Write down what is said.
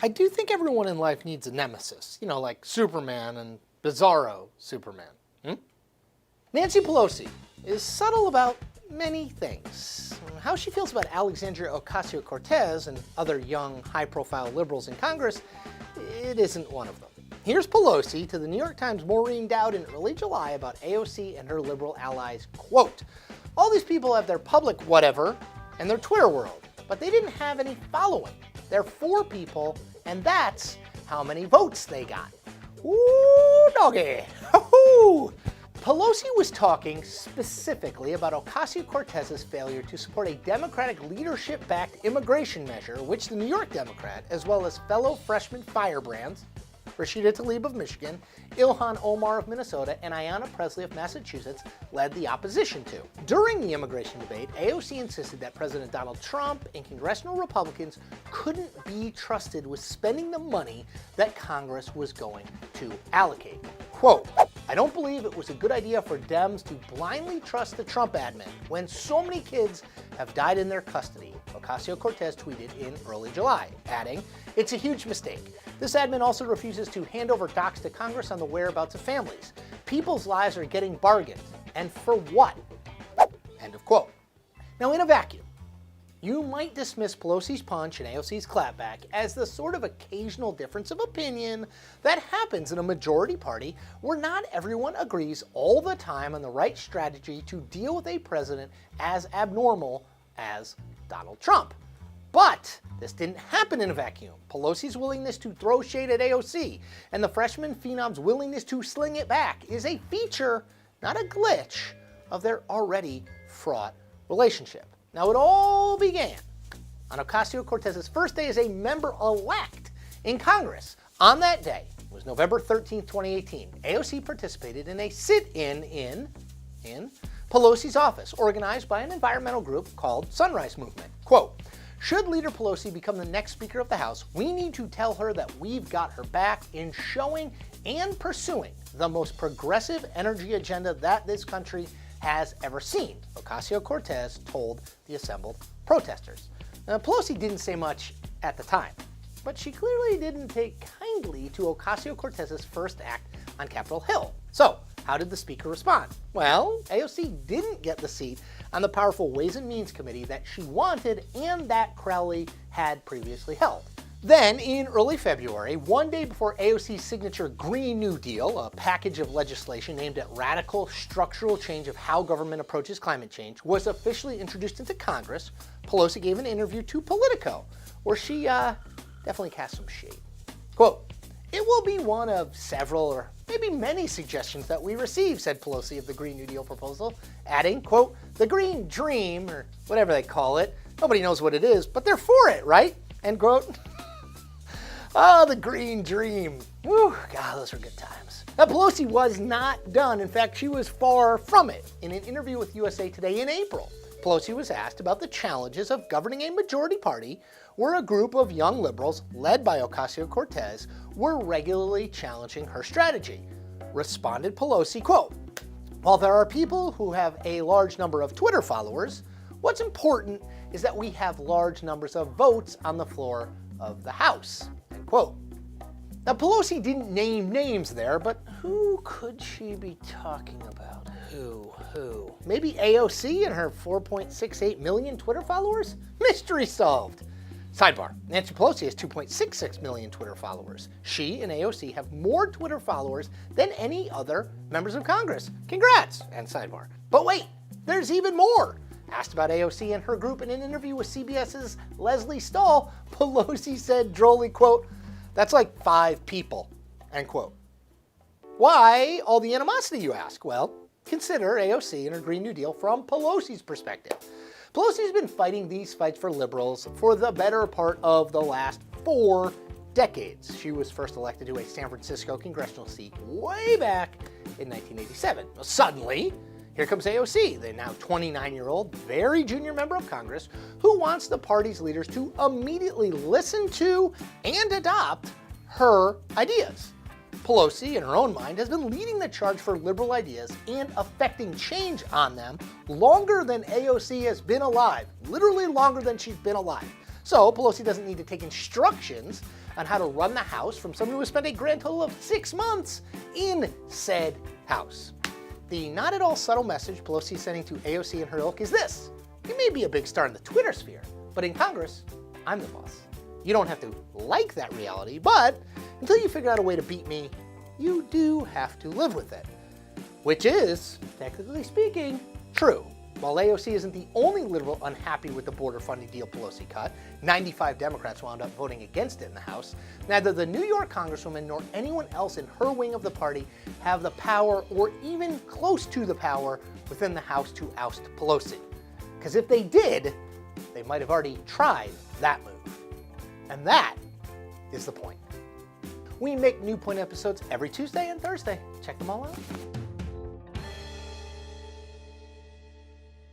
I do think everyone in life needs a nemesis, like Superman and Bizarro Superman. Nancy Pelosi is subtle about many things. How she feels about Alexandria Ocasio-Cortez and other young, high-profile liberals in Congress, it isn't one of them. Here's Pelosi to the New York Times Maureen Dowd in early July about AOC and her liberal allies, quote, "All these people have their public whatever and their Twitter world, but they didn't have any following. They're 4 people, and that's how many votes they got." Ooh, doggy. Hoo-hoo. Pelosi was talking specifically about Ocasio-Cortez's failure to support a Democratic leadership-backed immigration measure, which the New York Democrat, as well as fellow freshman firebrands, Rashida Tlaib of Michigan, Ilhan Omar of Minnesota, and Ayanna Pressley of Massachusetts led the opposition to. During the immigration debate, AOC insisted that President Donald Trump and congressional Republicans couldn't be trusted with spending the money that Congress was going to allocate. Quote, "I don't believe it was a good idea for Dems to blindly trust the Trump admin when so many kids have died in their custody," Ocasio-Cortez tweeted in early July, adding, "It's a huge mistake. This admin also refuses to hand over docs to Congress on the whereabouts of families. People's lives are getting bargained. And for what?" End of quote. Now, in a vacuum, you might dismiss Pelosi's punch and AOC's clapback as the sort of occasional difference of opinion that happens in a majority party where not everyone agrees all the time on the right strategy to deal with a president as abnormal as Donald Trump. But this didn't happen in a vacuum. Pelosi's willingness to throw shade at AOC and the freshman phenom's willingness to sling it back is a feature, not a glitch, of their already fraught relationship. Now, it all began on Ocasio-Cortez's first day as a member-elect in Congress. On that day, it was November 13th, 2018, AOC participated in a sit-in in Pelosi's office, organized by an environmental group called Sunrise Movement. Quote, "Should Leader Pelosi become the next Speaker of the House, we need to tell her that we've got her back in showing and pursuing the most progressive energy agenda that this country has ever seen," Ocasio-Cortez told the assembled protesters. Now, Pelosi didn't say much at the time, but she clearly didn't take kindly to Ocasio-Cortez's first act on Capitol Hill. So, how did the Speaker respond? Well, AOC didn't get the seat on the powerful Ways and Means Committee that she wanted and that Crowley had previously held. Then, in early February, one day before AOC's signature Green New Deal, a package of legislation aimed at radical structural change of how government approaches climate change, was officially introduced into Congress, Pelosi gave an interview to Politico, where she definitely cast some shade. Quote, "It will be one of several or maybe many suggestions that we receive," said Pelosi of the Green New Deal proposal, adding, quote, "The Green Dream," or whatever they call it, nobody knows what it is, but they're for it, right? End quote. Oh, the Green Dream. Whew, God, those were good times. Now, Pelosi was not done. In fact, she was far from it. In an interview with USA Today in April, Pelosi was asked about the challenges of governing a majority party where a group of young liberals, led by Ocasio-Cortez, were regularly challenging her strategy. Responded Pelosi, quote, "While there are people who have a large number of Twitter followers, what's important is that we have large numbers of votes on the floor of the House." End quote. Now, Pelosi didn't name names there, but who could she be talking about? Who? Maybe AOC and her 4.68 million Twitter followers? Mystery solved. Sidebar, Nancy Pelosi has 2.66 million Twitter followers. She and AOC have more Twitter followers than any other members of Congress. Congrats! And sidebar. But wait, there's even more. Asked about AOC and her group in an interview with CBS's Leslie Stahl, Pelosi said drolly, quote, "That's like 5 people," end quote. Why all the animosity, you ask? Well, consider AOC and her Green New Deal from Pelosi's perspective. Pelosi's been fighting these fights for liberals for the better part of the last 4 decades. She was first elected to a San Francisco congressional seat way back in 1987. Well, suddenly, here comes AOC, the now 29-year-old, very junior member of Congress, who wants the party's leaders to immediately listen to and adopt her ideas. Pelosi, in her own mind, has been leading the charge for liberal ideas and affecting change on them longer than AOC has been alive, literally longer than she's been alive. So Pelosi doesn't need to take instructions on how to run the House from someone who has spent a grand total of 6 months in said House. The not at all subtle message Pelosi is sending to AOC and her ilk is this: you may be a big star in the Twitter sphere, but in Congress, I'm the boss. You don't have to like that reality, but until you figure out a way to beat me, you do have to live with it. Which is, technically speaking, true. While AOC isn't the only liberal unhappy with the border funding deal Pelosi cut, 95 Democrats wound up voting against it in the House, neither the New York congresswoman nor anyone else in her wing of the party have the power, or even close to the power, within the House to oust Pelosi. Because if they did, they might have already tried that move. And that is the point. We make New Point episodes every Tuesday and Thursday. Check them all out.